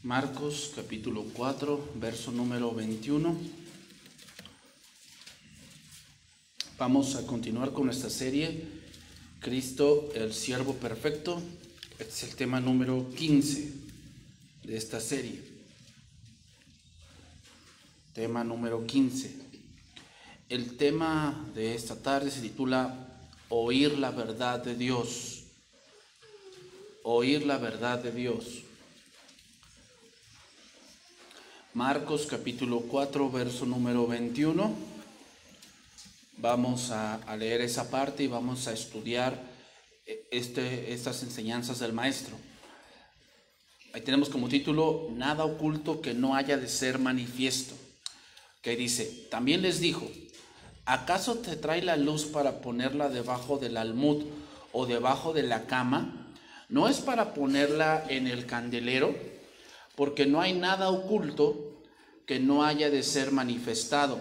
Marcos capítulo 4, verso número 21. Vamos a continuar con nuestra serie, Cristo, el siervo perfecto. Este es el tema número 15 de esta serie. Tema número 15. El tema de esta tarde se titula Oír la verdad de Dios. Oír la verdad de Dios. Marcos capítulo 4, verso número 21. Vamos a leer esa parte y vamos a estudiar estas enseñanzas del Maestro. Ahí tenemos como título, Nada oculto que no haya de ser manifiesto. Que dice, también les dijo, ¿acaso te trae la luz para ponerla debajo del almud o debajo de la cama? ¿No es para ponerla en el candelero? Porque no hay nada oculto que no haya de ser manifestado,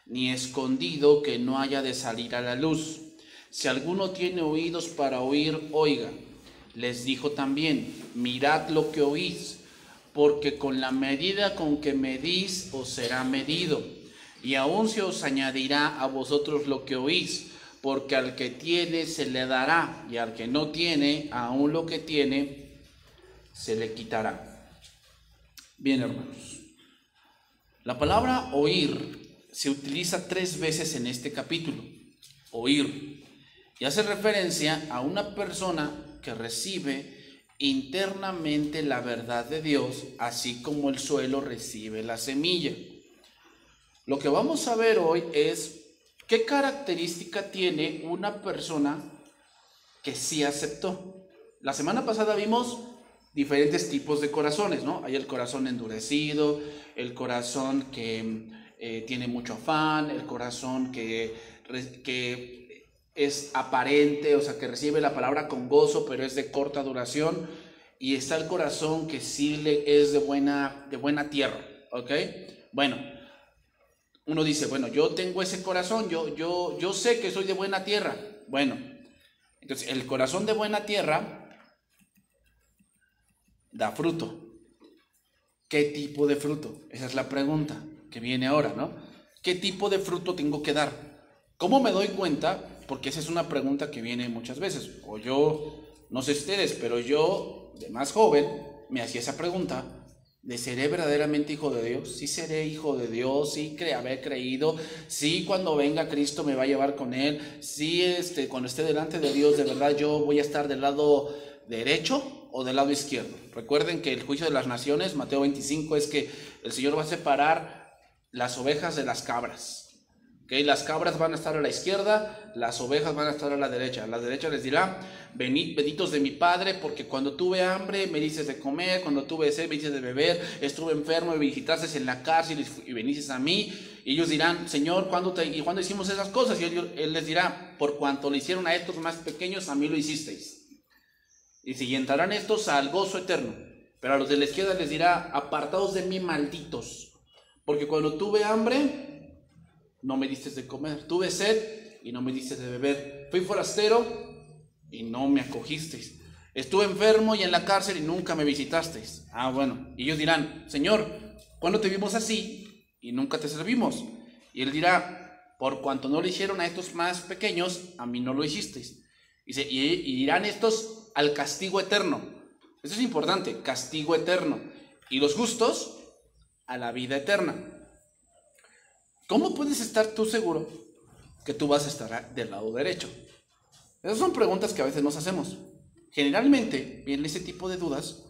ni escondido que no haya de salir a la luz. Si alguno tiene oídos para oír, oiga. Les dijo también, mirad lo que oís, porque con la medida con que medís os será medido, y aún se os añadirá a vosotros lo que oís, porque al que tiene se le dará, y al que no tiene, aún lo que tiene se le quitará. Bien, hermanos, la palabra oír se utiliza 3 veces en este capítulo. Oír, y hace referencia a una persona que recibe internamente la verdad de Dios, así como el suelo recibe la semilla. Lo que vamos a ver hoy es qué característica tiene una persona que sí aceptó. La semana pasada vimos diferentes tipos de corazones, ¿no? Hay el corazón endurecido, el corazón que tiene mucho afán, el corazón que es aparente, o sea, que recibe la palabra con gozo, pero es de corta duración, y está el corazón que sí es de buena tierra, ¿ok? Bueno, uno dice, bueno, yo tengo ese corazón, yo sé que soy de buena tierra. Bueno, entonces el corazón de buena tierra da fruto. ¿Qué tipo de fruto? Esa es la pregunta que viene ahora, ¿no? ¿Qué tipo de fruto tengo que dar? ¿Cómo me doy cuenta? Porque esa es una pregunta que viene muchas veces. O yo, no sé ustedes, pero yo, de más joven, me hacía esa pregunta de ¿seré verdaderamente hijo de Dios? ¿Sí seré hijo de Dios? ¿Sí haber creído? ¿Sí cuando venga Cristo me va a llevar con Él? ¿Sí cuando esté delante de Dios de verdad yo voy a estar del lado derecho o del lado izquierdo? Recuerden que el juicio de las naciones, Mateo 25, es que el Señor va a separar las ovejas de las cabras. ¿Okay? Las cabras van a estar a la izquierda, las ovejas van a estar a la derecha. A la derecha les dirá, venid, benditos de mi Padre, porque cuando tuve hambre me dices de comer, cuando tuve sed me dices de beber, estuve enfermo y me visitaste en la cárcel y viniste a mí. Y ellos dirán, Señor, ¿cuándo hicimos esas cosas? Y él les dirá, por cuanto le hicieron a estos más pequeños, a mí lo hicisteis. Y entrarán estos al gozo eterno. Pero a los de la izquierda les dirá, apartados de mí, malditos, porque cuando tuve hambre no me diste de comer, tuve sed y no me diste de beber, fui forastero y no me acogisteis, estuve enfermo y en la cárcel y nunca me visitasteis. Bueno, y ellos dirán, Señor, ¿cuándo te vimos así y nunca te servimos? Y él dirá, por cuanto no lo hicieron a estos más pequeños, a mí no lo hicisteis. Y irán estos al castigo eterno. Eso es importante, castigo eterno. Y los justos a la vida eterna. ¿Cómo puedes estar tú seguro que tú vas a estar del lado derecho? Esas son preguntas que a veces nos hacemos. Generalmente viene ese tipo de dudas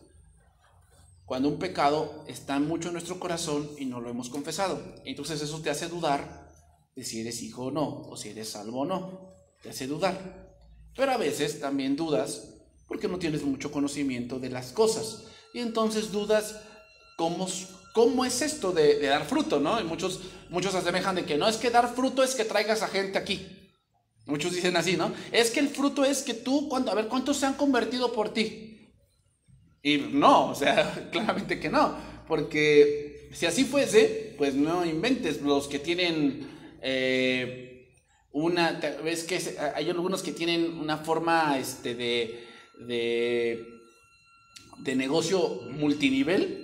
cuando un pecado está mucho en nuestro corazón y no lo hemos confesado. Entonces eso te hace dudar de si eres hijo o no, o si eres salvo o no. Te hace dudar. Pero a veces también dudas porque no tienes mucho conocimiento de las cosas. Y entonces dudas ¿cómo es esto de dar fruto, ¿no? Y muchos asemejan de que no es que dar fruto es que traigas a gente aquí. Muchos dicen así, ¿no? Es que el fruto es que tú, a ver, ¿cuántos se han convertido por ti? Y no, o sea, claramente que no. Porque si así fuese, pues no inventes. Los que tienen ves que hay algunos que tienen una forma de negocio multinivel.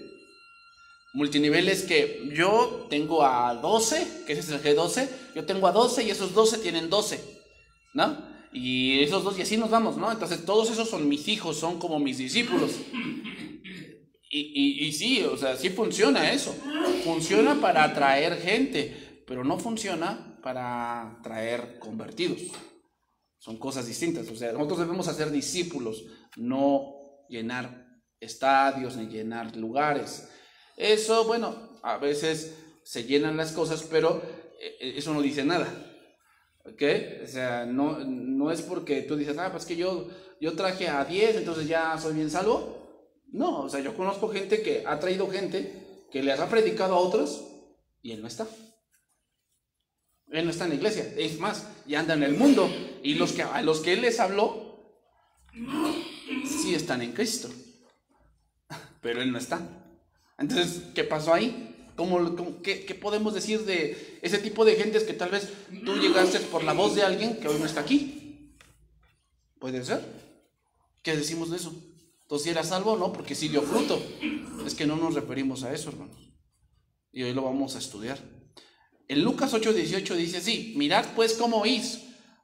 Multinivel es que yo tengo a 12, que ese es el G12, yo tengo a 12 y esos 12 tienen 12, ¿no? Y esos dos, y así nos vamos, ¿no? Entonces todos esos son mis hijos, son como mis discípulos. Y sí, o sea, sí funciona eso. Funciona para atraer gente, pero no funciona para traer convertidos. Son cosas distintas. O sea, nosotros debemos hacer discípulos, no llenar estadios ni llenar lugares. Eso, bueno, a veces se llenan las cosas, pero eso no dice nada. ¿Ok? O sea, no es porque tú dices, pues que yo traje a 10, entonces ya soy bien salvo. No, o sea, yo conozco gente que ha traído gente que les ha predicado a otros y él no está. Él no está en la iglesia. Es más, ya anda en el mundo. Y a los que él les habló, sí están en Cristo. Pero él no está. Entonces, ¿qué pasó ahí? ¿Qué podemos decir de ese tipo de gentes que tal vez tú llegaste por la voz de alguien que hoy no está aquí? ¿Puede ser? ¿Qué decimos de eso? Entonces, ¿si era salvo o no? Porque sí dio fruto. Es que no nos referimos a eso, hermanos. Y hoy lo vamos a estudiar. En Lucas 8:18 dice así: mirad pues cómo oís,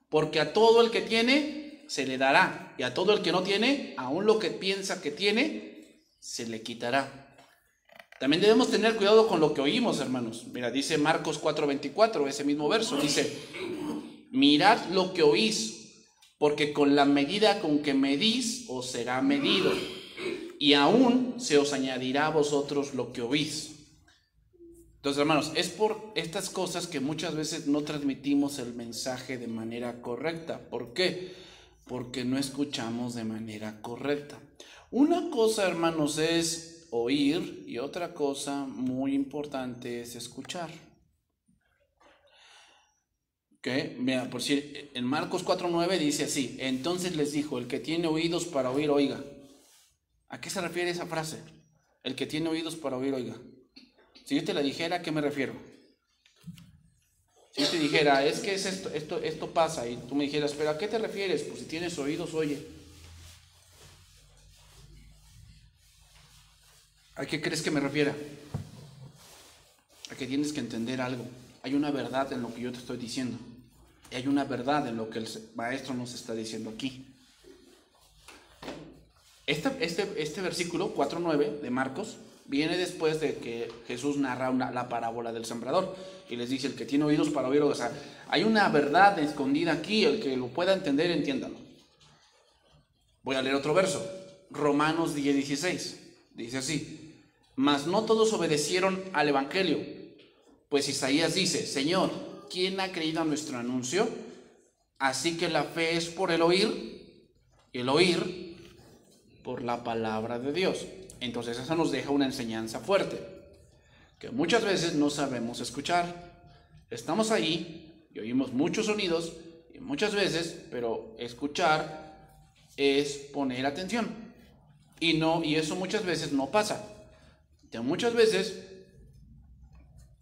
porque a todo el que tiene se le dará, y a todo el que no tiene, aún lo que piensa que tiene, se le quitará. También debemos tener cuidado con lo que oímos, hermanos. Mira, dice Marcos 4:24, ese mismo verso, dice: mirad lo que oís, porque con la medida con que medís os será medido, y aún se os añadirá a vosotros lo que oís. Entonces, hermanos, es por estas cosas que muchas veces no transmitimos el mensaje de manera correcta. ¿Por qué? Porque no escuchamos de manera correcta. Una cosa, hermanos, es oír y otra cosa muy importante es escuchar. ¿Okay? Mira, por decir, en Marcos 4:9 dice así: entonces les dijo, el que tiene oídos para oír, oiga. ¿A qué se refiere esa frase? El que tiene oídos para oír, oiga. Si yo te la dijera, ¿a qué me refiero? Si yo te dijera, es que es esto pasa, y tú me dijeras, ¿pero a qué te refieres? Pues si tienes oídos, oye. ¿A qué crees que me refiera? A que tienes que entender algo. Hay una verdad en lo que yo te estoy diciendo. Y hay una verdad en lo que el maestro nos está diciendo aquí. Este versículo 4:9 de Marcos viene después de que Jesús narra la parábola del sembrador y les dice: el que tiene oídos para oír, o sea, hay una verdad escondida aquí, el que lo pueda entender, entiéndalo. Voy a leer otro verso, Romanos 10:16, dice así: mas no todos obedecieron al evangelio, pues Isaías dice: Señor, ¿quién ha creído a nuestro anuncio? Así que la fe es por el oír, y el oír por la palabra de Dios. Entonces eso nos deja una enseñanza fuerte, que muchas veces no sabemos escuchar. Estamos ahí y oímos muchos sonidos y muchas veces, pero escuchar es poner atención. Y eso muchas veces no pasa. Ya muchas veces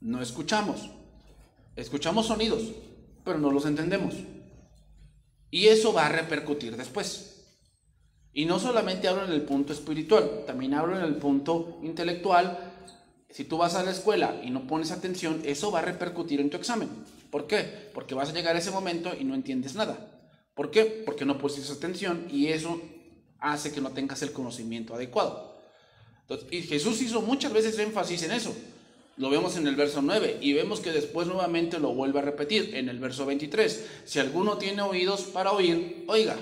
no escuchamos. Escuchamos sonidos, pero no los entendemos. Y eso va a repercutir después. Y no solamente hablo en el punto espiritual, también hablo en el punto intelectual. Si tú vas a la escuela y no pones atención, eso va a repercutir en tu examen. ¿Por qué? Porque vas a llegar a ese momento y no entiendes nada. ¿Por qué? Porque no pusiste atención y eso hace que no tengas el conocimiento adecuado. Entonces, y Jesús hizo muchas veces énfasis en eso. Lo vemos en el verso 9 y vemos que después nuevamente lo vuelve a repetir en el verso 23. Si alguno tiene oídos para oír, oiga.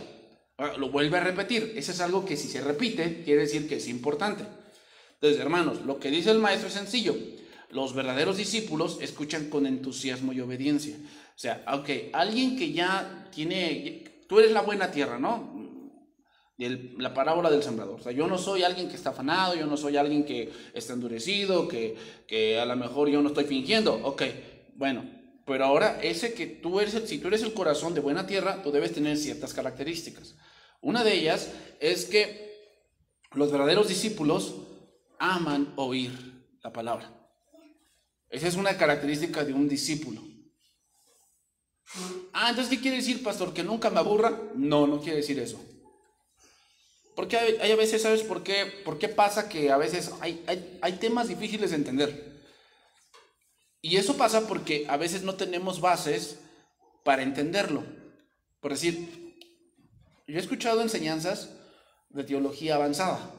Lo vuelve a repetir. Eso es algo que si se repite quiere decir que es importante. Entonces, hermanos, lo que dice el maestro es sencillo. Los verdaderos discípulos escuchan con entusiasmo y obediencia. O sea, alguien que ya tiene, tú eres la buena tierra, ¿no? La parábola del sembrador. O sea, yo no soy alguien que está afanado, yo no soy alguien que está endurecido, que a lo mejor yo no estoy fingiendo. Bueno, pero ahora ese que tú eres, si tú eres el corazón de buena tierra, tú debes tener ciertas características. Una de ellas es que los verdaderos discípulos aman oír la palabra. Esa es una característica de un discípulo. Entonces, ¿qué quiere decir, pastor? ¿Que nunca me aburra? No, no quiere decir eso. Porque hay a veces, ¿sabes por qué pasa que a veces hay temas difíciles de entender? Y eso pasa porque a veces no tenemos bases para entenderlo. Por decir, yo he escuchado enseñanzas de teología avanzada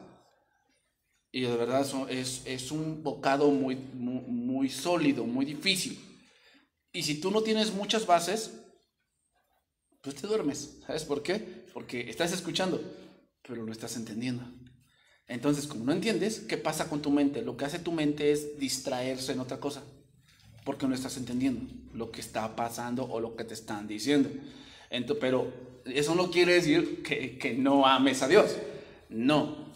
y de verdad es un bocado muy sólido, muy difícil. Y si tú no tienes muchas bases, pues te duermes. ¿Sabes por qué? Porque estás escuchando, pero no estás entendiendo. Entonces, como no entiendes, ¿qué pasa con tu mente? Lo que hace tu mente es distraerse en otra cosa, porque no estás entendiendo lo que está pasando o lo que te están diciendo. Pero eso no quiere decir que no ames a Dios. No.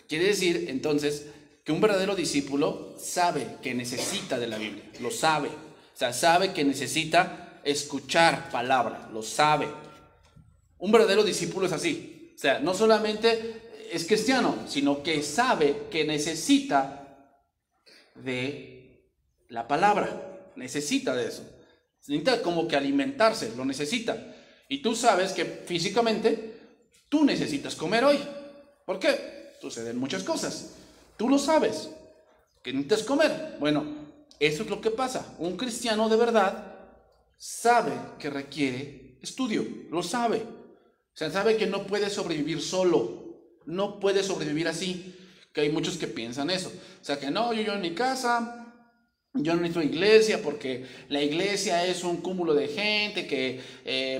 Quiere decir, entonces, que un verdadero discípulo sabe que necesita de la Biblia. Lo sabe. O sea, sabe que necesita escuchar palabra. Lo sabe. Un verdadero discípulo es así. O sea, no solamente es cristiano, sino que sabe que necesita de la palabra. Necesita de eso. Necesita como que alimentarse, lo necesita. Y tú sabes que físicamente tú necesitas comer hoy. ¿Por qué? Suceden muchas cosas. Tú lo sabes, que necesitas comer. Bueno, eso es lo que pasa. Un cristiano de verdad sabe que requiere estudio. Lo sabe. O sea, sabe que no puede sobrevivir solo. No puede sobrevivir así. Que hay muchos que piensan eso. O sea, que no, yo en mi casa... Yo no necesito iglesia porque la iglesia es un cúmulo de gente que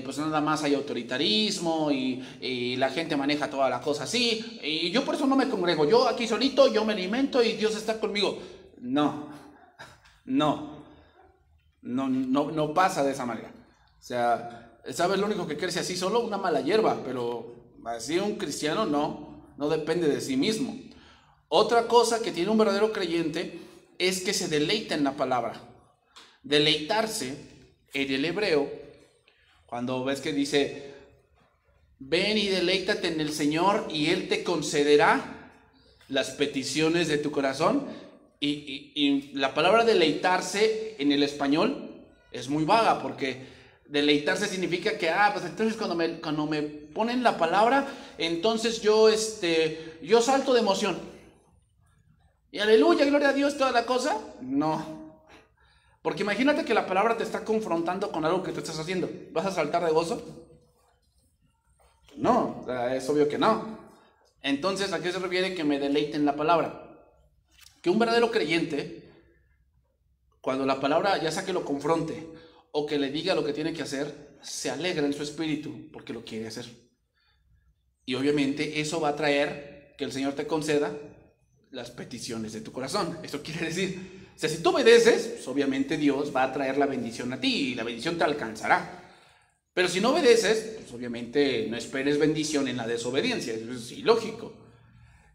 pues nada más hay autoritarismo y la gente maneja toda la cosa así y yo por eso no me congrego, yo aquí solito, yo me alimento y Dios está conmigo. No pasa de esa manera. O sea, ¿sabes lo único que crece así solo? Una mala hierba, pero así un cristiano no depende de sí mismo. Otra cosa que tiene un verdadero creyente es que se deleita en la palabra. Deleitarse en el hebreo, cuando ves que dice, ven y deleítate en el Señor y Él te concederá las peticiones de tu corazón. Y la palabra deleitarse en el español es muy vaga, porque deleitarse significa que, pues entonces cuando me ponen la palabra, entonces yo salto de emoción. Y aleluya, gloria a Dios, toda la cosa. No. Porque imagínate que la palabra te está confrontando con algo que tú estás haciendo. ¿Vas a saltar de gozo? No, es obvio que no. Entonces, ¿a qué se refiere que me deleite en la palabra? Que un verdadero creyente, cuando la palabra, ya sea que lo confronte o que le diga lo que tiene que hacer, se alegra en su espíritu porque lo quiere hacer. Y obviamente eso va a traer que el Señor te conceda las peticiones de tu corazón. Eso quiere decir, o sea, si tú obedeces, pues obviamente Dios va a traer la bendición a ti y la bendición te alcanzará. Pero si no obedeces, pues obviamente no esperes bendición en la desobediencia. Eso es ilógico.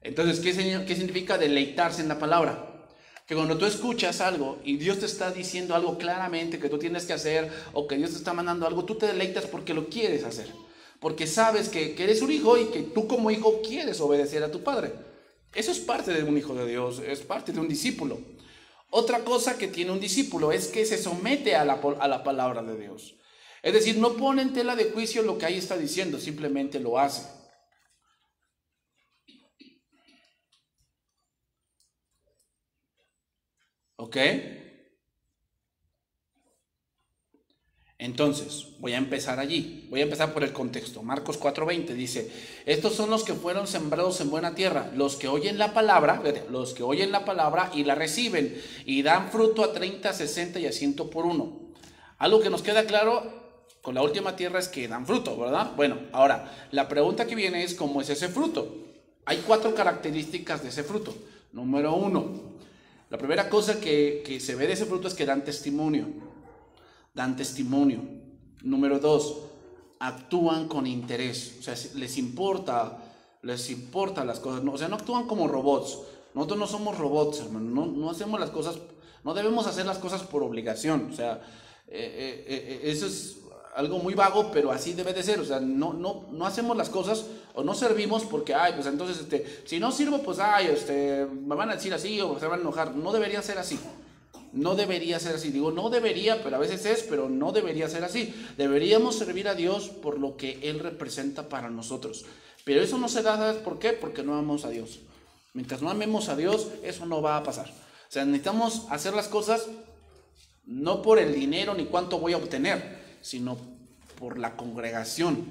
Entonces, ¿qué significa deleitarse en la palabra? Que cuando tú escuchas algo y Dios te está diciendo algo claramente que tú tienes que hacer, o que Dios te está mandando algo, tú te deleitas porque lo quieres hacer. Porque sabes que eres un hijo y que tú como hijo quieres obedecer a tu padre. Eso es parte de un hijo de Dios, es parte de un discípulo. Otra cosa que tiene un discípulo es que se somete a la palabra de Dios. Es decir, no pone en tela de juicio lo que ahí está diciendo, simplemente lo hace. ¿Ok? Entonces, voy a empezar allí. Voy a empezar por el contexto. Marcos 4:20 dice, estos son los que fueron sembrados en buena tierra, los que oyen la palabra, y la reciben, y dan fruto a 30, 60 y a 100 por uno. Algo que nos queda claro con la última tierra es que dan fruto, ¿verdad? Bueno, ahora, la pregunta que viene es, ¿cómo es ese fruto? Hay 4 características de ese fruto. Número 1, la primera cosa que se ve de ese fruto es que dan testimonio. Dan testimonio. Número 2, actúan con interés. O sea, les importa las cosas. No, o sea, no actúan como robots. Nosotros no somos robots, hermano. No hacemos las cosas, no debemos hacer las cosas por obligación. O sea, eso es algo muy vago, pero así debe de ser. O sea, no hacemos las cosas o no servimos porque, pues entonces, si no sirvo, pues, me van a decir así o se van a enojar. No debería ser así. No debería ser así. Digo, no debería, pero a veces es, pero no debería ser así. Deberíamos servir a Dios por lo que Él representa para nosotros. Pero eso no se da, ¿sabes por qué? Porque no amamos a Dios. Mientras no amemos a Dios, eso no va a pasar. O sea, necesitamos hacer las cosas no por el dinero ni cuánto voy a obtener, sino por la congregación.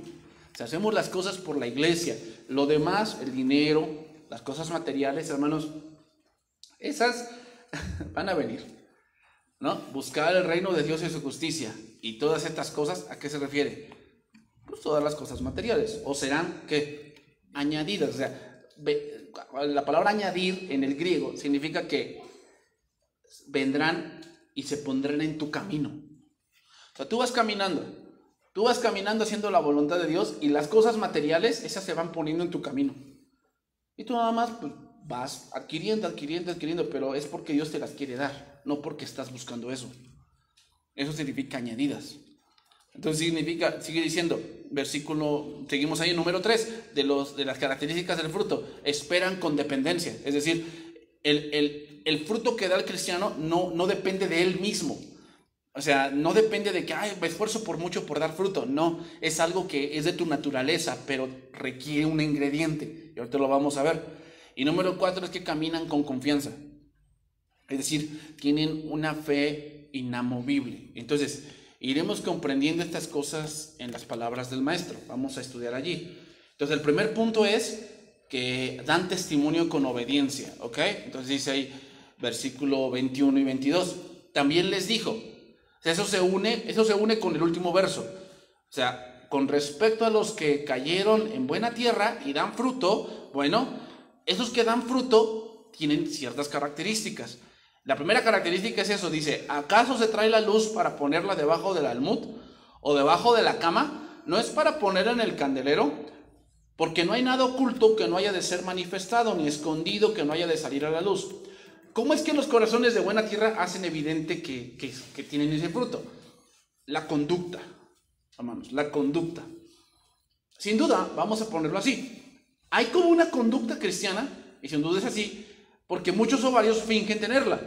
O sea, hacemos las cosas por la iglesia. Lo demás, el dinero, las cosas materiales, hermanos, esas van a venir, ¿no? Buscar el reino de Dios y su justicia. Y todas estas cosas, ¿a qué se refiere? Pues todas las cosas materiales. O serán, ¿qué? Añadidas. O sea, la palabra añadir en el griego significa que vendrán y se pondrán en tu camino. O sea, tú vas caminando haciendo la voluntad de Dios y las cosas materiales, esas se van poniendo en tu camino. Y tú nada más pues, vas adquiriendo, pero es porque Dios te las quiere dar, no porque estás buscando eso. Eso significa añadidas. Entonces significa, sigue diciendo, versículo, seguimos ahí, número 3, de las características del fruto, esperan con dependencia. Es decir, el fruto que da el cristiano no depende de él mismo. O sea, no depende de que, me esfuerzo por mucho por dar fruto. No, es algo que es de tu naturaleza, pero requiere un ingrediente. Y ahorita lo vamos a ver. Y número 4 es que caminan con confianza. Es decir, tienen una fe inamovible. Entonces, iremos comprendiendo estas cosas en las palabras del maestro. Vamos a estudiar allí. Entonces, el primer punto es que dan testimonio con obediencia. ¿Ok? Entonces dice ahí, versículo 21 y 22. También les dijo. Eso se une con el último verso. O sea, con respecto a los que cayeron en buena tierra y dan fruto, bueno, esos que dan fruto tienen ciertas características. La primera característica es eso, dice, ¿acaso se trae la luz para ponerla debajo del almud o debajo de la cama? ¿No es para ponerla en el candelero? Porque no hay nada oculto que no haya de ser manifestado, ni escondido que no haya de salir a la luz. ¿Cómo es que los corazones de buena tierra hacen evidente que tienen ese fruto? La conducta, hermanos, la conducta. Sin duda, vamos a ponerlo así. Hay como una conducta cristiana, y sin duda es así, porque muchos ovarios fingen tenerla.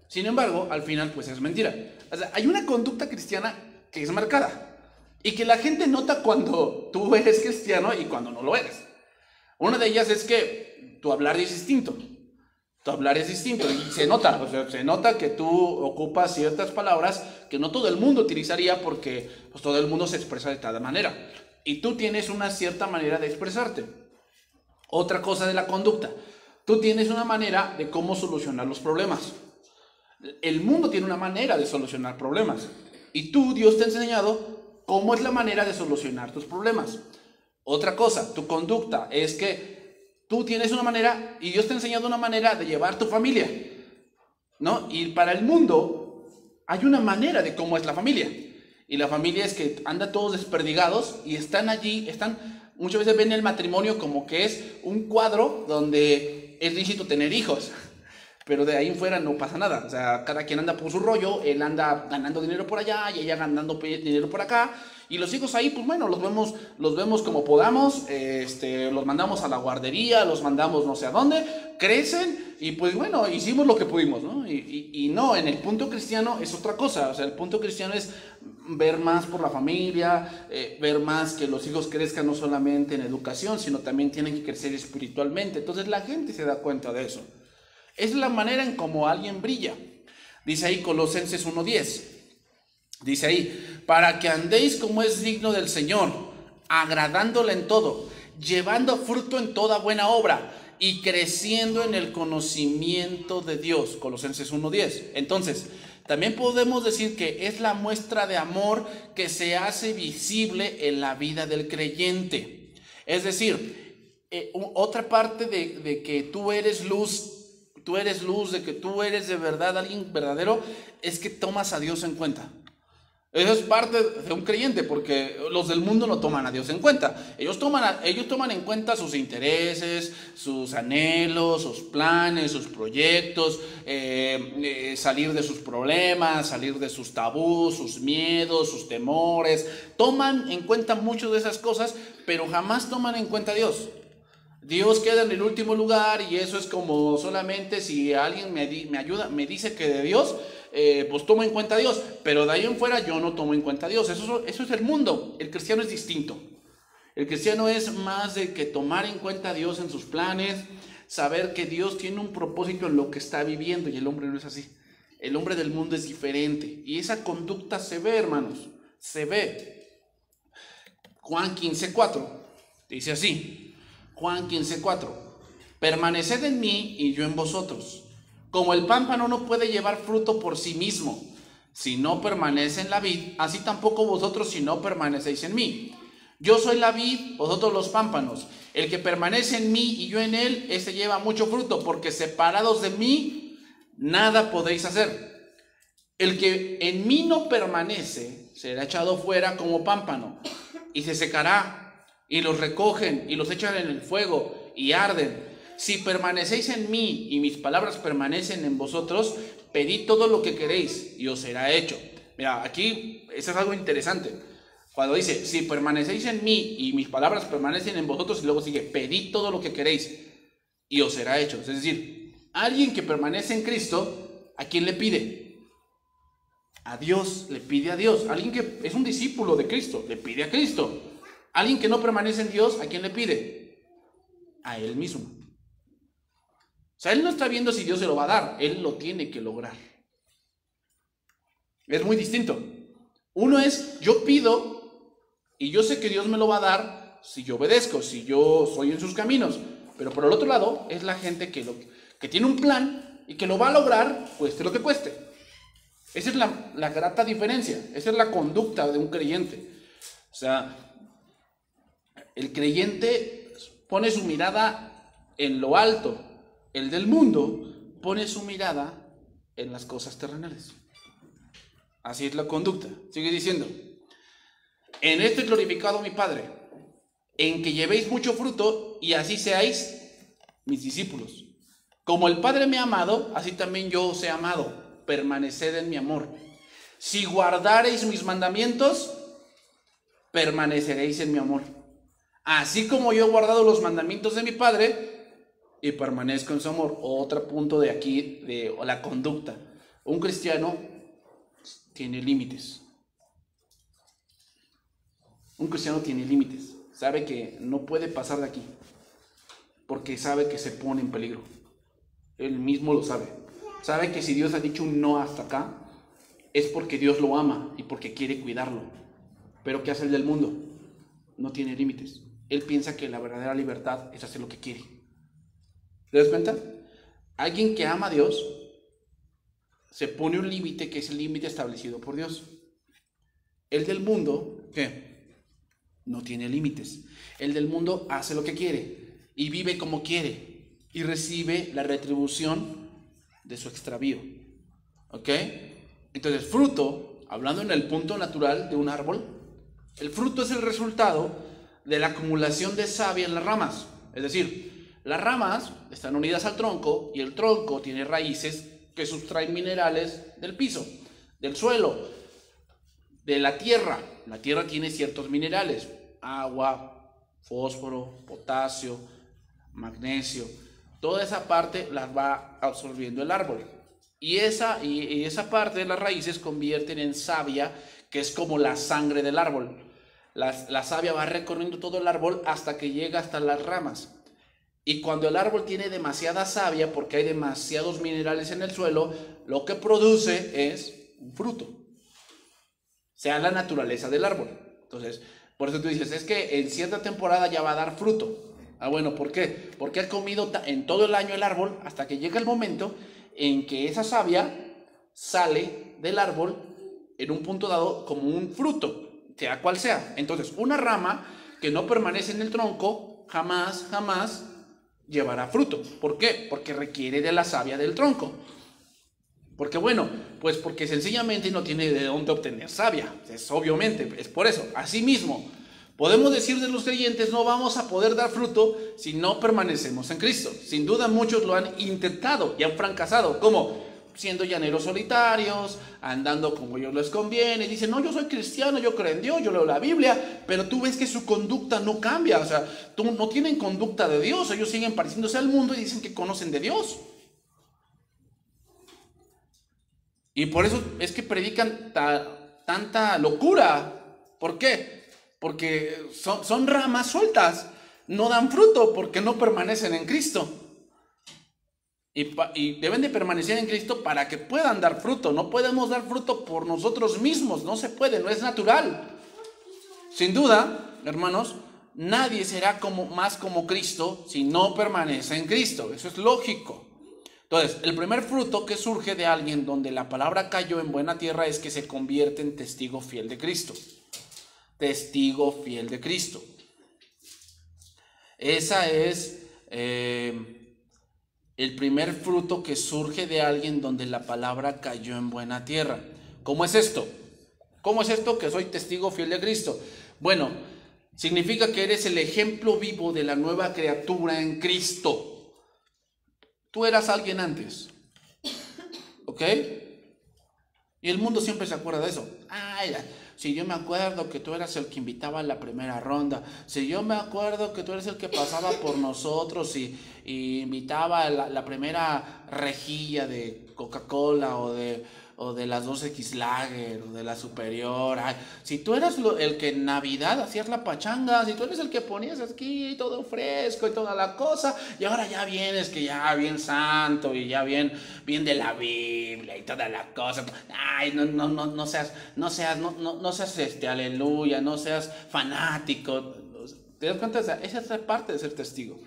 Sin embargo, al final, pues es mentira. O sea, hay una conducta cristiana que es marcada, y que la gente nota cuando tú eres cristiano y cuando no lo eres. Una de ellas es que tu hablar es distinto. Tu hablar es distinto y se nota, o sea, se nota que tú ocupas ciertas palabras que no todo el mundo utilizaría porque pues, todo el mundo se expresa de tal manera. Y tú tienes una cierta manera de expresarte. Otra cosa de la conducta, tú tienes una manera de cómo solucionar los problemas. El mundo tiene una manera de solucionar problemas. Y tú, Dios te ha enseñado cómo es la manera de solucionar tus problemas. Otra cosa, tu conducta es que tú tienes una manera, y Dios te ha enseñado una manera de llevar tu familia, ¿no? Y para el mundo hay una manera de cómo es la familia. Y la familia es que andan todos desperdigados y están allí, muchas veces ven el matrimonio como que es un cuadro donde es lícito tener hijos. Pero de ahí en fuera no pasa nada. O sea, cada quien anda por su rollo, él anda ganando dinero por allá y ella ganando dinero por acá. Y los hijos ahí, pues bueno, los vemos como podamos, los mandamos a la guardería, los mandamos no sé a dónde, crecen y pues bueno, hicimos lo que pudimos, ¿no? Y no, en el punto cristiano es otra cosa. O sea, el punto cristiano es ver más por la familia, ver más que los hijos crezcan no solamente en educación, sino también tienen que crecer espiritualmente. Entonces la gente se da cuenta de eso. Es la manera en cómo alguien brilla. Dice ahí Colosenses 1:10. Dice ahí, para que andéis como es digno del Señor, agradándole en todo, llevando fruto en toda buena obra y creciendo en el conocimiento de Dios. Colosenses 1:10. Entonces, también podemos decir que es la muestra de amor que se hace visible en la vida del creyente. Es decir, otra parte de que tú eres luz, de que tú eres de verdad alguien verdadero, es que tomas a Dios en cuenta. Eso es parte de un creyente, porque los del mundo no toman a Dios en cuenta. Ellos toman en cuenta sus intereses, sus anhelos, sus planes, sus proyectos, salir de sus problemas, salir de sus tabús, sus miedos, sus temores. Toman en cuenta mucho de esas cosas, pero jamás toman en cuenta a Dios. Dios queda en el último lugar y eso es como solamente si alguien me dice que de Dios, pues tomo en cuenta a Dios, pero de ahí en fuera yo no tomo en cuenta a Dios. Eso es el mundo. El cristiano es distinto. El cristiano es más de que tomar en cuenta a Dios en sus planes, saber que Dios tiene un propósito en lo que está viviendo, y el hombre no es así. El hombre del mundo es diferente, y esa conducta se ve, hermanos, se ve. Juan 15:4 dice así, Juan 15:4, permaneced en mí y yo en vosotros. Como el pámpano no puede llevar fruto por sí mismo, si no permanece en la vid, así tampoco vosotros si no permanecéis en mí. Yo soy la vid, vosotros los pámpanos. El que permanece en mí y yo en él, ese lleva mucho fruto, porque separados de mí, nada podéis hacer. El que en mí no permanece, será echado fuera como pámpano, y se secará, y los recogen, y los echan en el fuego, y arden. Si permanecéis en mí, y mis palabras permanecen en vosotros, pedid todo lo que queréis, y os será hecho. Mira, aquí eso es algo interesante. Cuando dice, si permanecéis en mí y mis palabras permanecen en vosotros, y luego sigue, pedid todo lo que queréis y os será hecho. Es decir, alguien que permanece en Cristo, ¿a quién le pide? A Dios, le pide a Dios. Alguien que es un discípulo de Cristo, le pide a Cristo. Alguien que no permanece en Dios, ¿a quién le pide? A Él mismo. O sea, Él no está viendo si Dios se lo va a dar, Él lo tiene que lograr. Es muy distinto. Uno es, yo pido, y yo sé que Dios me lo va a dar si yo obedezco, si yo soy en sus caminos. Pero por el otro lado es la gente que tiene un plan y que lo va a lograr, cueste lo que cueste. Esa es la grata diferencia. Esa es la conducta de un creyente. O sea, el creyente pone su mirada en lo alto. El del mundo pone su mirada en las cosas terrenales. Así es la conducta. Sigue diciendo, en esto he glorificado a mi Padre, en que llevéis mucho fruto y así seáis mis discípulos. Como el Padre me ha amado, así también yo os he amado. Permaneced en mi amor. Si guardareis mis mandamientos, permaneceréis en mi amor. Así como yo he guardado los mandamientos de mi Padre y permanezco en su amor. Otro punto de aquí, de la conducta. Un cristiano tiene límites. Un cristiano tiene límites, sabe que no puede pasar de aquí, porque sabe que se pone en peligro. Él mismo lo sabe. Sabe que si Dios ha dicho un no hasta acá, es porque Dios lo ama y porque quiere cuidarlo. Pero ¿qué hace el del mundo? No tiene límites. Él piensa que la verdadera libertad es hacer lo que quiere. ¿Te das cuenta? Alguien que ama a Dios se pone un límite que es el límite establecido por Dios. El del mundo, ¿qué? No tiene límites. El del mundo hace lo que quiere y vive como quiere y recibe la retribución de su extravío. ¿Ok? Entonces, fruto, hablando en el punto natural de un árbol, el fruto es el resultado de la acumulación de savia en las ramas. Es decir, las ramas están unidas al tronco y el tronco tiene raíces que sustraen minerales del piso, del suelo, de la tierra. La tierra tiene ciertos minerales, agua, fósforo, potasio, magnesio. Toda esa parte las va absorbiendo el árbol. Y esa parte de las raíces convierten en savia, que es como la sangre del árbol. La savia va recorriendo todo el árbol hasta que llega hasta las ramas. Y cuando el árbol tiene demasiada savia, porque hay demasiados minerales en el suelo, lo que produce es un fruto. Sea la naturaleza del árbol. Entonces, por eso tú dices, es que en cierta temporada ya va a dar fruto. Ah, bueno, ¿por qué? Porque ha comido en todo el año el árbol hasta que llega el momento en que esa savia sale del árbol en un punto dado como un fruto, sea cual sea. Entonces, una rama que no permanece en el tronco jamás llevará fruto. ¿Por qué? Porque requiere de la savia del tronco. Porque bueno, pues porque sencillamente no tiene de dónde obtener savia. Es obviamente, es por eso. Asimismo, podemos decir de los creyentes, no vamos a poder dar fruto si no permanecemos en Cristo. Sin duda muchos lo han intentado y han fracasado. ¿Cómo? Siendo llaneros solitarios, andando como a ellos les conviene. Dicen, no, yo soy cristiano, yo creo en Dios, yo leo la Biblia. Pero tú ves que su conducta no cambia. O sea, no tienen conducta de Dios. Ellos siguen pareciéndose al mundo y dicen que conocen de Dios. Y por eso es que predican tanta locura. ¿Por qué? porque son ramas sueltas, no dan fruto porque no permanecen en Cristo. Y deben de permanecer en Cristo para que puedan dar fruto. No podemos dar fruto por nosotros mismos, no se puede, no es natural. Sin duda, hermanos, nadie será más como Cristo si no permanece en Cristo. Eso es lógico. Entonces, el primer fruto que surge de alguien donde la palabra cayó en buena tierra es que se convierte en testigo fiel de Cristo. Testigo fiel de Cristo. Esa es el primer fruto que surge de alguien donde la palabra cayó en buena tierra. ¿Cómo es esto? ¿Cómo es esto que soy testigo fiel de Cristo? Bueno, significa que eres el ejemplo vivo de la nueva criatura en Cristo. Tú eras alguien antes, ¿ok? Y el mundo siempre se acuerda de eso. Ay, si yo me acuerdo que tú eras el que invitaba a la primera ronda, si yo me acuerdo que tú eres el que pasaba por nosotros y invitaba a la primera rejilla de Coca-Cola o de las 2X Lager o de la Superior. Ay, si tú eras el que en Navidad hacías la pachanga, si tú eres el que ponías aquí todo fresco y toda la cosa, y ahora ya vienes que ya bien santo y ya bien de la Biblia y toda la cosa. Ay, no seas aleluya, no seas fanático. ¿Te das cuenta? Esa es parte de ser testigo.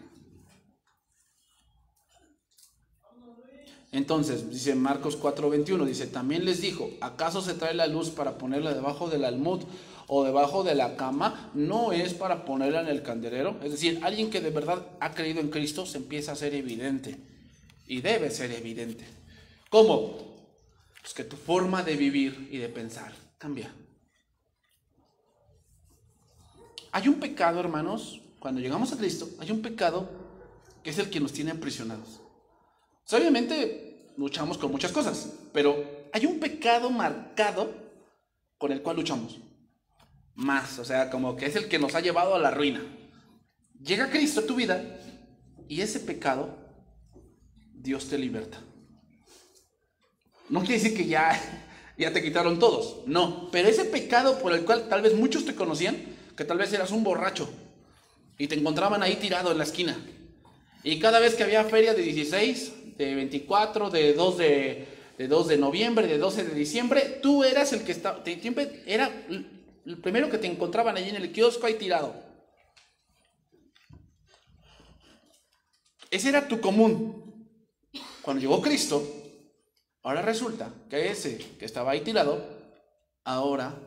Entonces, dice Marcos 4:21, dice, también les dijo, ¿acaso se trae la luz para ponerla debajo del almud o debajo de la cama? ¿No es para ponerla en el candelero? Es decir, alguien que de verdad ha creído en Cristo se empieza a ser evidente y debe ser evidente. ¿Cómo? Pues que tu forma de vivir y de pensar cambia. Hay un pecado, hermanos, cuando llegamos a Cristo, hay un pecado que es el que nos tiene aprisionados. Obviamente luchamos con muchas cosas, pero hay un pecado marcado con el cual luchamos más, o sea, como que es el que nos ha llevado a la ruina. Llega Cristo a tu vida y ese pecado Dios te liberta. No quiere decir que ya te quitaron todos, no, pero ese pecado por el cual tal vez muchos te conocían, que tal vez eras un borracho y te encontraban ahí tirado en la esquina, y cada vez que había feria de 16, de 24, de 2 de noviembre, de 12 de diciembre, tú eras el que estaba, siempre era el primero que te encontraban allí en el kiosco ahí tirado. Ese era tu común. Cuando llegó Cristo, ahora resulta que ese que estaba ahí tirado, ahora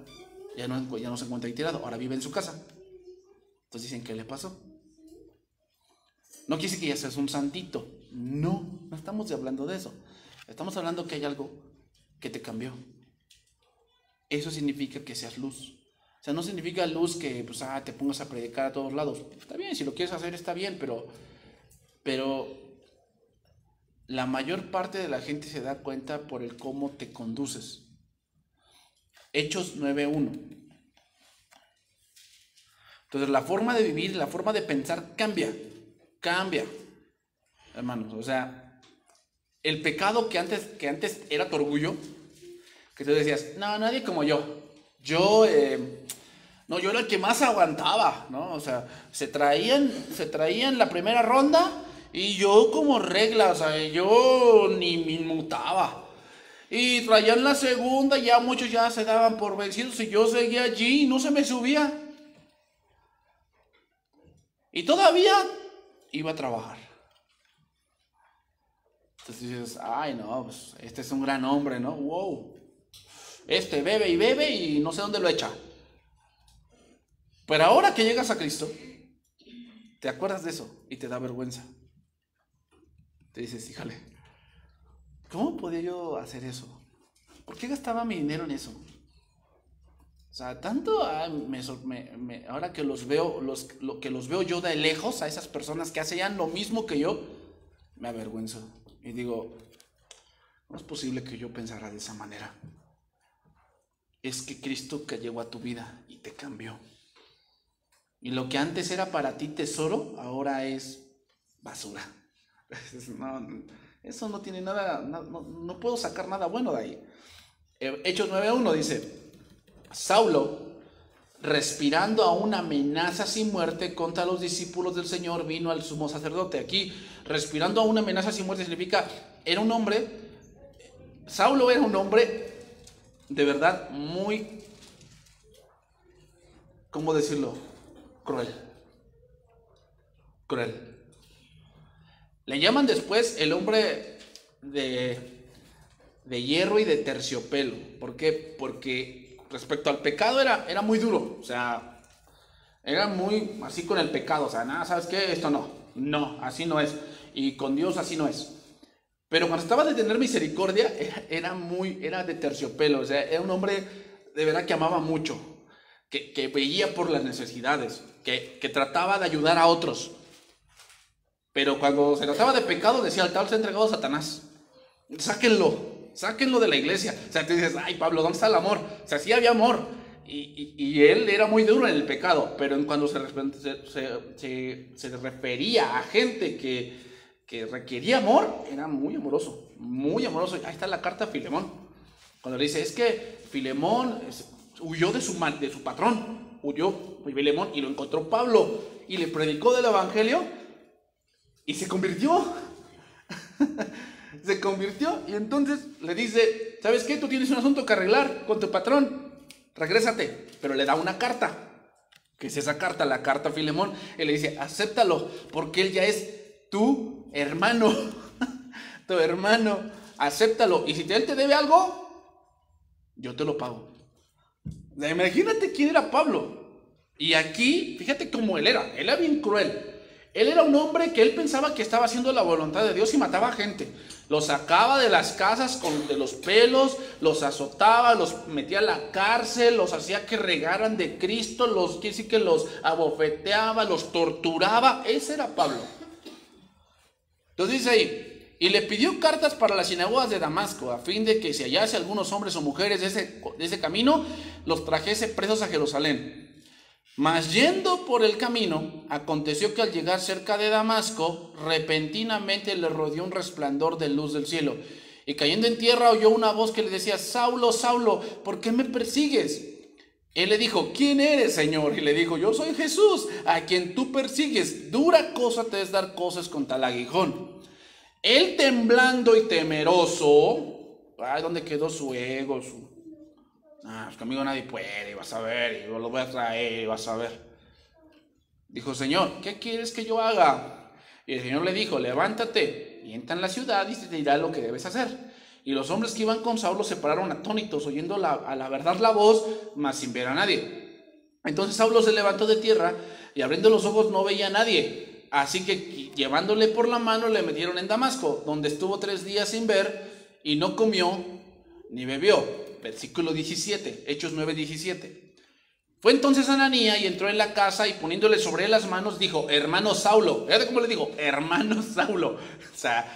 ya no se encuentra ahí tirado, ahora vive en su casa. Entonces dicen, ¿qué le pasó? No quiere decir que ya seas un santito. No estamos hablando de eso. Estamos hablando que hay algo que te cambió. Eso significa que seas luz. O sea, no significa luz que te pongas a predicar a todos lados. Está bien, si lo quieres hacer está bien, pero la mayor parte de la gente se da cuenta por el cómo te conduces. Hechos 9:1. Entonces la forma de vivir, la forma de pensar cambia, hermanos. O sea, el pecado que antes era tu orgullo, que tú decías, no, nadie como yo. Yo era el que más aguantaba, ¿no? O sea, se traían la primera ronda y yo como regla, o sea, yo ni me inmutaba. Y traían la segunda y ya muchos ya se daban por vencidos y yo seguía allí y no se me subía. Y todavía iba a trabajar. Entonces dices, ay no, pues este es un gran hombre, ¿no? Wow. Este bebe y no sé dónde lo echa. Pero ahora que llegas a Cristo, te acuerdas de eso y te da vergüenza. Te dices, híjole, ¿cómo podía yo hacer eso? ¿Por qué gastaba mi dinero en eso? O sea, tanto ahora que los veo yo de lejos, a esas personas que hacían lo mismo que yo, me avergüenzo. Y digo, no es posible que yo pensara de esa manera. Es que Cristo que llegó a tu vida y te cambió. Y lo que antes era para ti tesoro, ahora es basura. No, eso no tiene nada, no puedo sacar nada bueno de ahí. Hechos 9:1 dice, Saulo respirando a una amenaza sin muerte contra los discípulos del Señor, vino al sumo sacerdote. Aquí, respirando a una amenaza sin muerte significa, era un hombre, Saulo era un hombre de verdad muy, ¿cómo decirlo? Cruel. Le llaman después el hombre de hierro y de terciopelo. ¿Por qué? Porque respecto al pecado era muy duro. O sea, era muy así con el pecado. O sea, nada, ¿sabes qué? Esto no, así no es. Y con Dios así no es. Pero cuando estaba de tener misericordia, era de terciopelo. O sea, era un hombre de verdad que amaba mucho, que veía por las necesidades, que trataba de ayudar a otros. Pero cuando se trataba de pecado, decía, el tal se ha entregado a Satanás. Sáquenlo de la iglesia. O sea, tú dices, ay, Pablo, ¿dónde está el amor? O sea, sí había amor. Y él era muy duro en el pecado, pero cuando se refería a gente que requería amor, era muy amoroso, muy amoroso. Ahí está la carta a Filemón, cuando le dice, es que Filemón huyó de su patrón, huyó Filemón y lo encontró Pablo y le predicó del evangelio y se convirtió. Se convirtió y entonces le dice, ¿sabes qué? Tú tienes un asunto que arreglar con tu patrón, regrésate. Pero le da una carta, que es esa carta, la carta a Filemón, y le dice, acéptalo, porque él ya es tu hermano, tu hermano, acéptalo. Y si él te debe algo, yo te lo pago. O sea, imagínate quién era Pablo. Y aquí, fíjate cómo él era bien cruel. Él era un hombre que él pensaba que estaba haciendo la voluntad de Dios y mataba a gente. Los sacaba de las casas de los pelos, los azotaba, los metía a la cárcel, los hacía que regaran de Cristo, que los abofeteaba, los torturaba. Ese era Pablo. Entonces dice ahí, y le pidió cartas para las sinagogas de Damasco, a fin de que si hallase algunos hombres o mujeres de ese camino, los trajese presos a Jerusalén. Mas yendo por el camino, aconteció que al llegar cerca de Damasco, repentinamente le rodeó un resplandor de luz del cielo. Y cayendo en tierra oyó una voz que le decía, Saulo, Saulo, ¿por qué me persigues? Él le dijo, ¿quién eres, Señor? Y le dijo, yo soy Jesús, a quien tú persigues. Dura cosa te es dar cosas con tal aguijón. Él temblando y temeroso, ay, ¿dónde quedó su ego, pues conmigo nadie puede, y vas a ver, y yo lo voy a traer, y vas a ver. Dijo, Señor, ¿qué quieres que yo haga? Y el Señor le dijo, levántate y entra en la ciudad y se te dirá lo que debes hacer. Y los hombres que iban con Saulo se pararon atónitos, oyendo a la verdad la voz, mas sin ver a nadie. Entonces Saulo se levantó de tierra y abriendo los ojos no veía a nadie. Así que llevándole por la mano le metieron en Damasco, donde estuvo 3 días sin ver y no comió ni bebió. Versículo 17, Hechos 9:17. Fue entonces Ananías y entró en la casa y poniéndole sobre él las manos dijo, hermano Saulo. Fíjate cómo le dijo, hermano Saulo. O sea,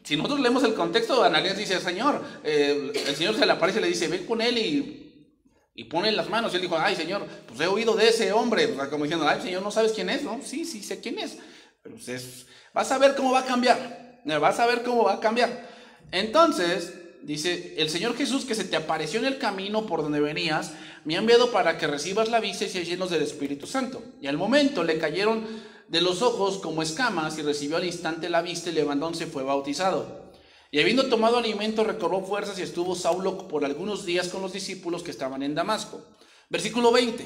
si nosotros leemos el contexto, Ananías dice, Señor, el Señor se le aparece y le dice, ven con él y pone las manos. Y él dijo, ay, Señor, pues he oído de ese hombre. O sea, como diciendo, ay, Señor, ¿no sabes quién es? No, sí, sé quién es. Pero pues vas a ver cómo va a cambiar. Vas a ver cómo va a cambiar. Entonces, dice, el Señor Jesús que se te apareció en el camino por donde venías, me ha enviado para que recibas la vista y seas llenos del Espíritu Santo. Y al momento le cayeron de los ojos como escamas y recibió al instante la vista y levantándose fue bautizado. Y habiendo tomado alimento recobró fuerzas y estuvo Saulo por algunos días con los discípulos que estaban en Damasco. Versículo 20.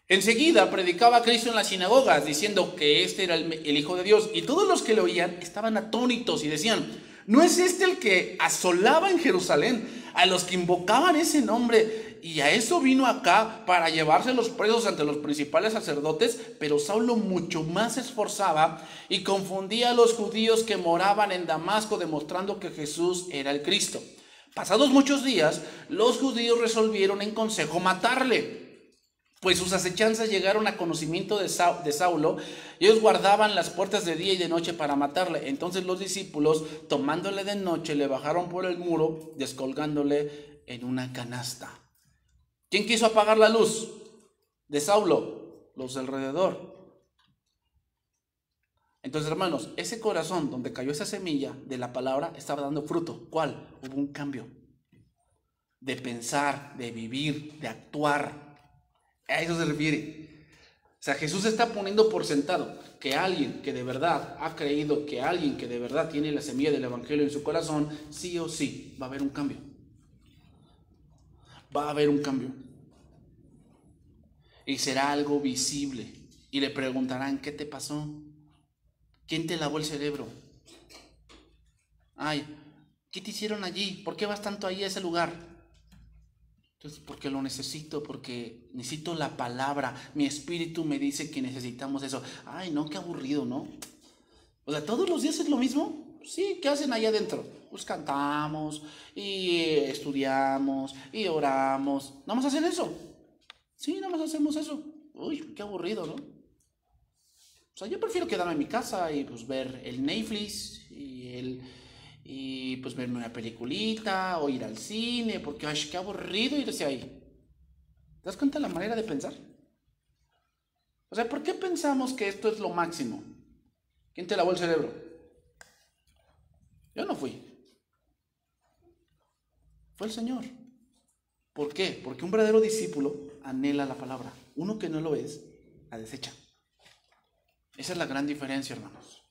Enseguida predicaba a Cristo en las sinagogas diciendo que este era el Hijo de Dios. Y todos los que le oían estaban atónitos y decían, ¿no es este el que asolaba en Jerusalén a los que invocaban ese nombre? Y a eso vino acá para llevarse los presos ante los principales sacerdotes. Pero Saulo mucho más se esforzaba y confundía a los judíos que moraban en Damasco, demostrando que Jesús era el Cristo. Pasados muchos días, los judíos resolvieron en consejo matarle, pues sus acechanzas llegaron a conocimiento de Saulo, y ellos guardaban las puertas de día y de noche para matarle. Entonces los discípulos, tomándole de noche, le bajaron por el muro, descolgándole en una canasta. ¿Quién quiso apagar la luz de Saulo? Los de alrededor. Entonces, hermanos, ese corazón donde cayó esa semilla de la palabra estaba dando fruto. ¿Cuál? Hubo un cambio de pensar, de vivir, de actuar. A eso se refiere. O sea, Jesús está poniendo por sentado que alguien que de verdad ha creído, que alguien que de verdad tiene la semilla del evangelio en su corazón, sí o sí va a haber un cambio. Va a haber un cambio. Y será algo visible. Y le preguntarán, ¿qué te pasó? ¿Quién te lavó el cerebro? Ay, ¿qué te hicieron allí? ¿Por qué vas tanto ahí a ese lugar? Entonces, porque lo necesito, porque necesito la palabra. Mi espíritu me dice que necesitamos eso. Ay, no, qué aburrido, ¿no? O sea, ¿todos los días es lo mismo? Sí, ¿qué hacen allá adentro? Pues cantamos, y estudiamos, y oramos. ¿Nada más hacen eso? Sí, nada más hacemos eso. Uy, qué aburrido, ¿no? O sea, yo prefiero quedarme en mi casa y pues ver el Netflix y pues verme una peliculita o ir al cine, porque ay, qué aburrido irse ahí. ¿Te das cuenta de la manera de pensar? O sea, ¿por qué pensamos que esto es lo máximo? ¿Quién te lavó el cerebro? Yo no fui. Fue el Señor. ¿Por qué? Porque un verdadero discípulo anhela la palabra. Uno que no lo es, la desecha. Esa es la gran diferencia, hermanos.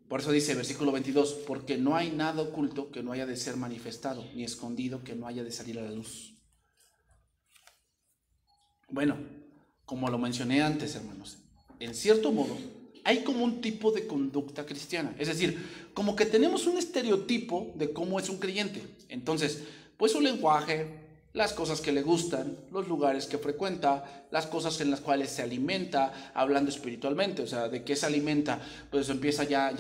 Por eso dice versículo 22, porque no hay nada oculto que no haya de ser manifestado, ni escondido que no haya de salir a la luz. Bueno, como lo mencioné antes, hermanos, en cierto modo, hay como un tipo de conducta cristiana. Es decir, como que tenemos un estereotipo de cómo es un creyente. Entonces, pues su lenguaje, las cosas que le gustan, los lugares que frecuenta, las cosas en las cuales se alimenta, hablando espiritualmente. O sea, ¿de qué se alimenta? Pues empieza ya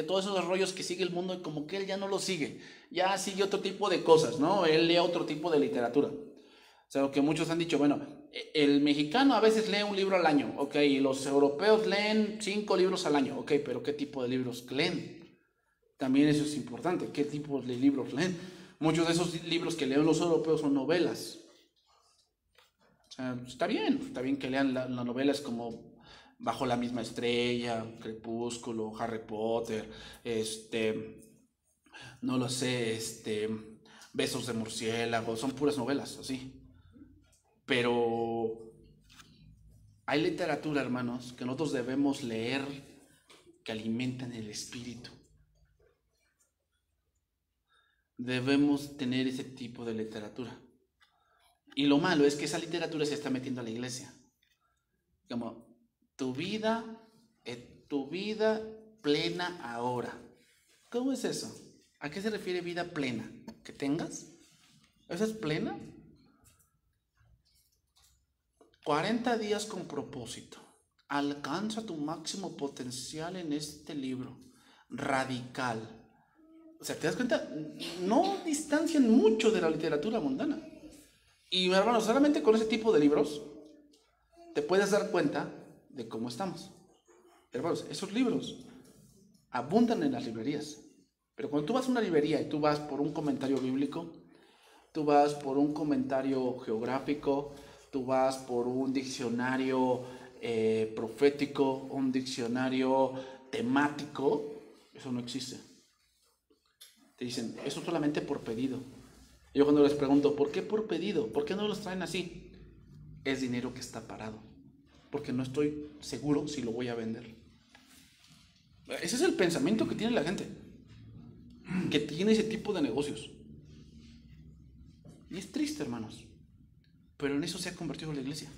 todos esos rollos que sigue el mundo, y como que él ya no lo sigue. Ya sigue otro tipo de cosas, ¿no? Él lee otro tipo de literatura. O sea, lo que muchos han dicho, bueno, el mexicano a veces lee un libro al año, ok, y los europeos leen 5 libros al año, ok, pero ¿qué tipo de libros leen? También eso es importante, ¿qué tipo de libros leen? Muchos de esos libros que leen los europeos son novelas. O sea, está bien que lean las novelas como Bajo la misma estrella, Crepúsculo, Harry Potter, no lo sé, Besos de murciélago, son puras novelas, así. Pero hay literatura, hermanos, que nosotros debemos leer, que alimentan el espíritu. Debemos tener ese tipo de literatura. Y lo malo es que esa literatura se está metiendo a la iglesia. Como tu vida plena ahora. ¿Cómo es eso? ¿A qué se refiere vida plena? ¿Que tengas? ¿Eso es plena? 40 días con propósito. Alcanza tu máximo potencial en este libro. Radical. O sea, ¿te das cuenta? No distancian mucho de la literatura mundana. Y hermanos, solamente con ese tipo de libros te puedes dar cuenta de cómo estamos. Hermanos, esos libros abundan en las librerías. Pero cuando tú vas a una librería y tú vas por un comentario bíblico, tú vas por un comentario geográfico, tú vas por un diccionario profético, un diccionario temático, eso no existe. Te dicen, eso solamente por pedido. Yo cuando les pregunto, ¿por qué por pedido? ¿Por qué no los traen así? Es dinero que está parado, porque no estoy seguro si lo voy a vender. Ese es el pensamiento que tiene la gente, que tiene ese tipo de negocios. Y es triste, hermanos, pero en eso se ha convertido la iglesia.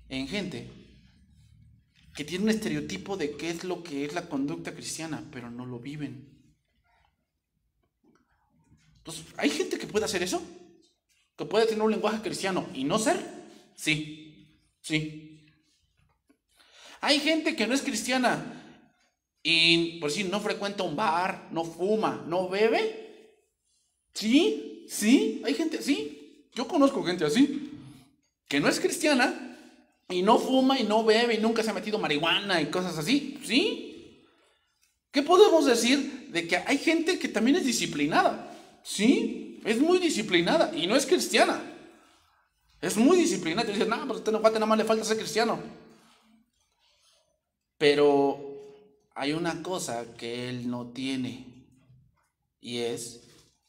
En gente que tiene un estereotipo de qué es lo que es la conducta cristiana, pero no lo viven. Entonces, ¿hay gente que puede hacer eso? ¿Que puede tener un lenguaje cristiano y no ser? Sí, sí. Hay gente que no es cristiana y, por decir, no frecuenta un bar, no fuma, no bebe. Sí, sí, hay gente así. Yo conozco gente así, que no es cristiana y no fuma y no bebe y nunca se ha metido marihuana y cosas así. ¿Sí? ¿Qué podemos decir de que hay gente que también es disciplinada? Sí, es muy disciplinada y no es cristiana. Es muy disciplinada. Y dices, no, pues a usted no nada más le falta ser cristiano. Pero hay una cosa que él no tiene y es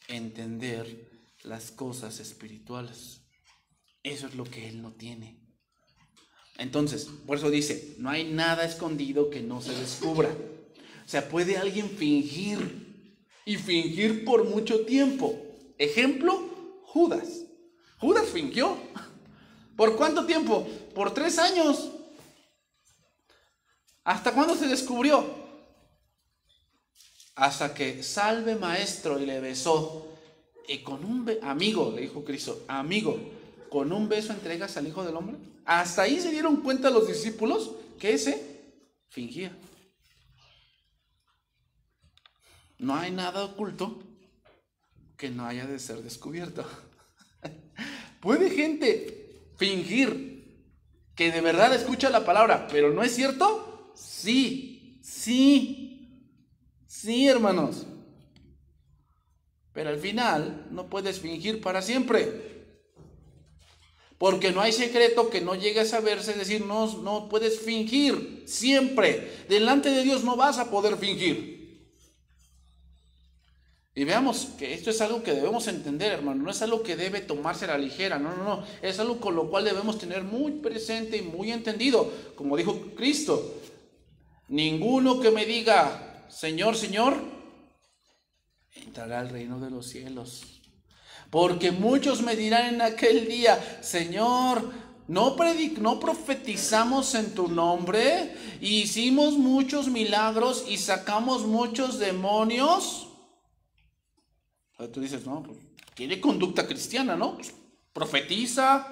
entender las cosas espirituales. Eso es lo que él no tiene. Entonces, por eso dice, no hay nada escondido que no se descubra. O sea, puede alguien fingir y fingir por mucho tiempo. Ejemplo, Judas. Judas fingió. ¿Por cuánto tiempo? Por 3 años. ¿Hasta cuándo se descubrió? Hasta que salve maestro y le besó. Y con un amigo, le dijo Cristo, amigo, ¿con un beso entregas al Hijo del Hombre? Hasta ahí se dieron cuenta los discípulos que ese fingía. No hay nada oculto que no haya de ser descubierto. ¿Puede gente fingir que de verdad escucha la palabra, pero no es cierto? Sí, hermanos. Pero al final no puedes fingir para siempre. Porque no hay secreto que no llegue a saberse, es decir, no puedes fingir siempre. Delante de Dios no vas a poder fingir. Y veamos que esto es algo que debemos entender, hermano. No es algo que debe tomarse a la ligera. No. Es algo con lo cual debemos tener muy presente y muy entendido. Como dijo Cristo, ninguno que me diga, Señor, Señor, entrará al reino de los cielos. Porque muchos me dirán en aquel día, Señor, ¿no profetizamos en tu nombre? ¿Hicimos muchos milagros y sacamos muchos demonios? Tú dices, no, pues tiene conducta cristiana, ¿no? Pues, profetiza,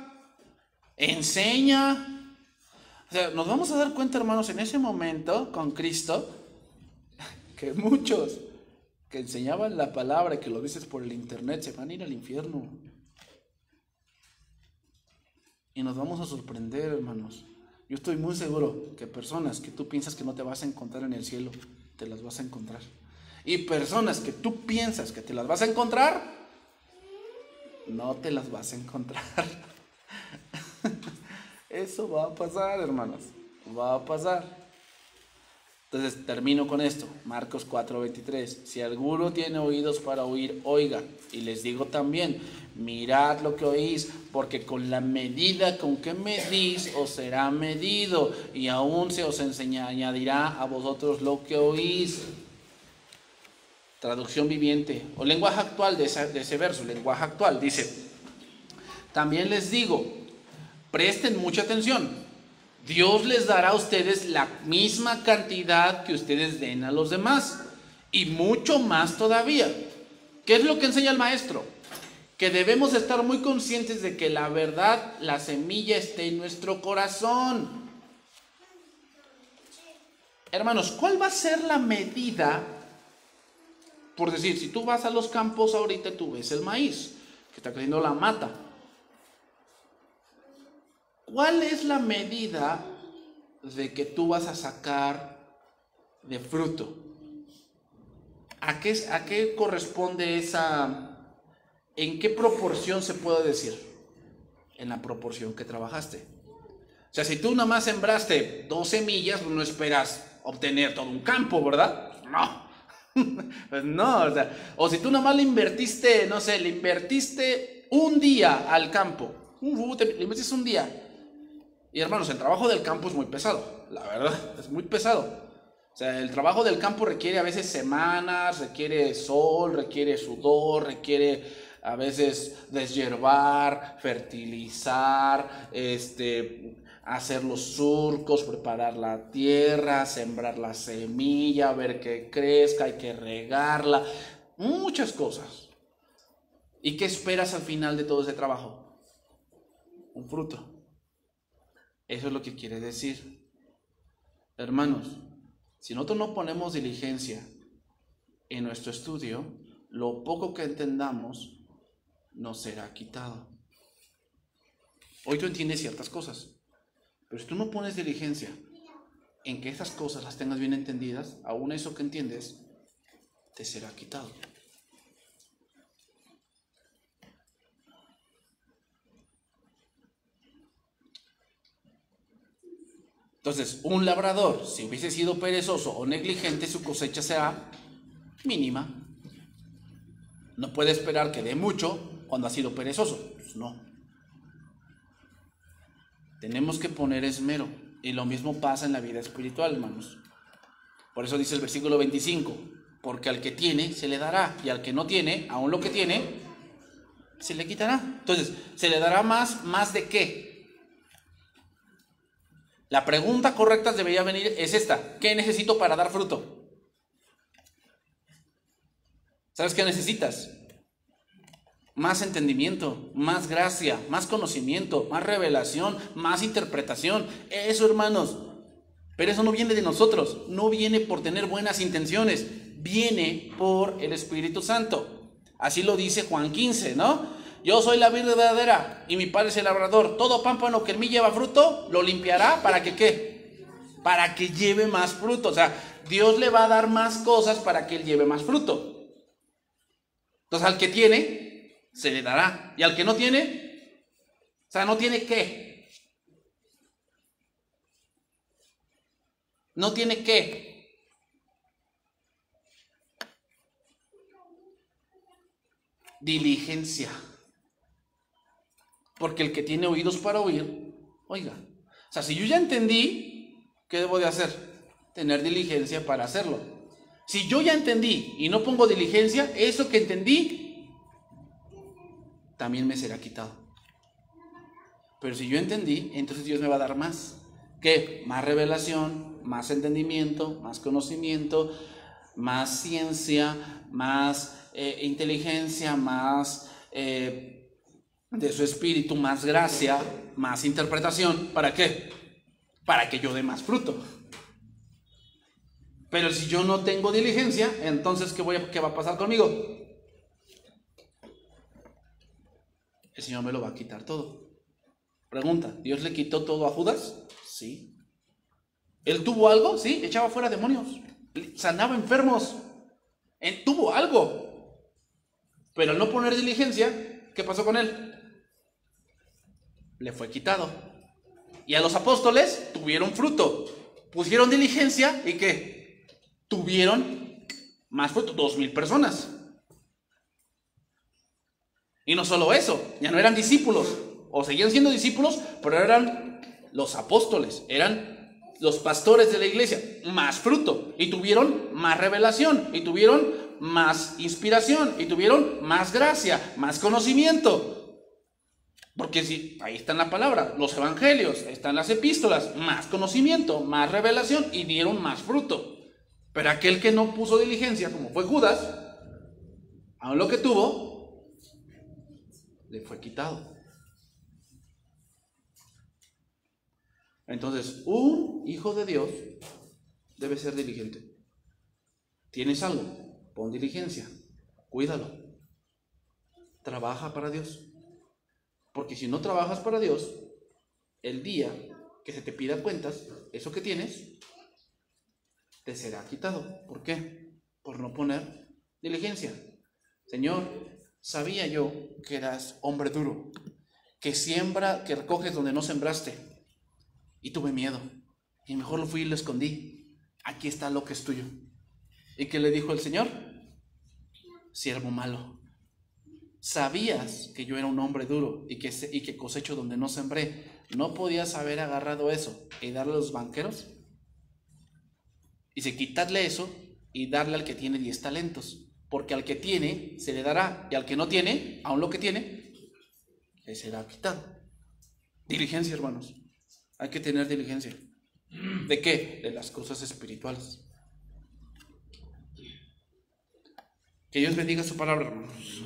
enseña. O sea, nos vamos a dar cuenta, hermanos, en ese momento con Cristo, que muchos que enseñaban la palabra y que lo dices por el internet se van a ir al infierno. Y nos vamos a sorprender, hermanos. Yo estoy muy seguro que personas que tú piensas que no te vas a encontrar en el cielo, te las vas a encontrar. Y personas que tú piensas que te las vas a encontrar, no te las vas a encontrar. Eso va a pasar, hermanos. Va a pasar. Entonces termino con esto. Marcos 4:23. Si alguno tiene oídos para oír, oiga. Y les digo también, mirad lo que oís, porque con la medida con que medís os será medido, y aún se os añadirá a vosotros lo que oís. Traducción viviente o lenguaje actual de ese verso, lenguaje actual, dice: también les digo, presten mucha atención, Dios les dará a ustedes la misma cantidad que ustedes den a los demás, y mucho más todavía. ¿Qué es lo que enseña el maestro? Que debemos estar muy conscientes de que la verdad, la semilla esté en nuestro corazón. Hermanos, ¿cuál va a ser la medida? Por decir, si tú vas a los campos ahorita, tú ves el maíz, que está creciendo la mata. ¿Cuál es la medida de que tú vas a sacar de fruto? ¿A qué corresponde esa? ¿En qué proporción se puede decir? En la proporción que trabajaste. O sea, si tú nada más sembraste 2 semillas, pues no esperas obtener todo un campo, ¿verdad? No. Pues no, o si tú nada más le invertiste un día al campo, le invertiste un día. Y hermanos, el trabajo del campo es muy pesado, la verdad, es muy pesado. O sea, el trabajo del campo requiere a veces semanas, requiere sol, requiere sudor, requiere a veces deshiervar, fertilizar, hacer los surcos, preparar la tierra, sembrar la semilla, ver que crezca, hay que regarla, muchas cosas. ¿Y qué esperas al final de todo ese trabajo? Un fruto. Eso es lo que quiere decir. Hermanos, si nosotros no ponemos diligencia en nuestro estudio, lo poco que entendamos nos será quitado. Hoy tú entiendes ciertas cosas, pero si tú no pones diligencia en que esas cosas las tengas bien entendidas, aún eso que entiendes te será quitado. Entonces, un labrador, si hubiese sido perezoso o negligente, su cosecha será mínima. No puede esperar que dé mucho cuando ha sido perezoso. Pues no. Tenemos que poner esmero. Y lo mismo pasa en la vida espiritual, hermanos. Por eso dice el versículo 25, porque al que tiene se le dará, y al que no tiene, aún lo que tiene, se le quitará. Entonces, ¿se le dará más de qué? La pregunta correcta debería venir es esta: ¿qué necesito para dar fruto? ¿Sabes qué necesitas? Más entendimiento, más gracia, más conocimiento, más revelación, más interpretación. Eso, hermanos. Pero eso no viene de nosotros, no viene por tener buenas intenciones, viene por el Espíritu Santo. Así lo dice Juan 15, ¿no? Yo soy la vid verdadera y mi Padre es el labrador. Todo pámpano que en mí lleva fruto, lo limpiará para que ¿qué? Para que lleve más fruto. O sea, Dios le va a dar más cosas para que él lleve más fruto. Entonces, al que tiene, se le dará. Y al que no tiene, o sea, no tiene ¿qué? No tiene qué. Diligencia. Porque el que tiene oídos para oír, oiga. O sea, si yo ya entendí, ¿qué debo de hacer? Tener diligencia para hacerlo. Si yo ya entendí y no pongo diligencia, eso que entendí también me será quitado. Pero si yo entendí, entonces Dios me va a dar más. ¿Qué? Más revelación, más entendimiento, más conocimiento, más ciencia, más inteligencia, más de su espíritu, más gracia, más interpretación. ¿Para qué? Para que yo dé más fruto. Pero si yo no tengo diligencia, entonces ¿qué va a pasar conmigo? El Señor me lo va a quitar todo. Pregunta, ¿Dios le quitó todo a Judas? Sí. ¿Él tuvo algo? Sí, echaba fuera demonios, sanaba enfermos, él tuvo algo. Pero al no poner diligencia, ¿qué pasó con él? Le fue quitado. Y a los apóstoles tuvieron fruto, pusieron diligencia y ¿qué? Tuvieron más fruto, 2,000 personas. Y no solo eso, ya no eran discípulos, o seguían siendo discípulos, pero eran los apóstoles, eran los pastores de la iglesia, más fruto, y tuvieron más revelación, y tuvieron más inspiración, y tuvieron más gracia, más conocimiento. Porque si ahí está en la palabra, los evangelios, están las epístolas, más conocimiento, más revelación, y dieron más fruto. Pero aquel que no puso diligencia, como fue Judas, aun lo que tuvo, le fue quitado. Entonces, un hijo de Dios debe ser diligente. ¿Tienes algo? Pon diligencia, cuídalo, trabaja para Dios. Porque si no trabajas para Dios, el día que se te pida cuentas, eso que tienes, te será quitado. ¿Por qué? Por no poner diligencia. Señor, sabía yo que eras hombre duro, que recoges donde no sembraste. Y tuve miedo, y mejor lo fui y lo escondí. Aquí está lo que es tuyo. ¿Y qué le dijo el Señor? Siervo malo, sabías que yo era un hombre duro y que cosecho donde no sembré. ¿No podías haber agarrado eso y darle a los banqueros? Dice, quitarle eso y darle al que tiene 10 talentos. Porque al que tiene se le dará, y al que no tiene, aun lo que tiene, le será quitado. Diligencia, hermanos. Hay que tener diligencia. ¿De qué? De las cosas espirituales. Que Dios bendiga su palabra, hermanos.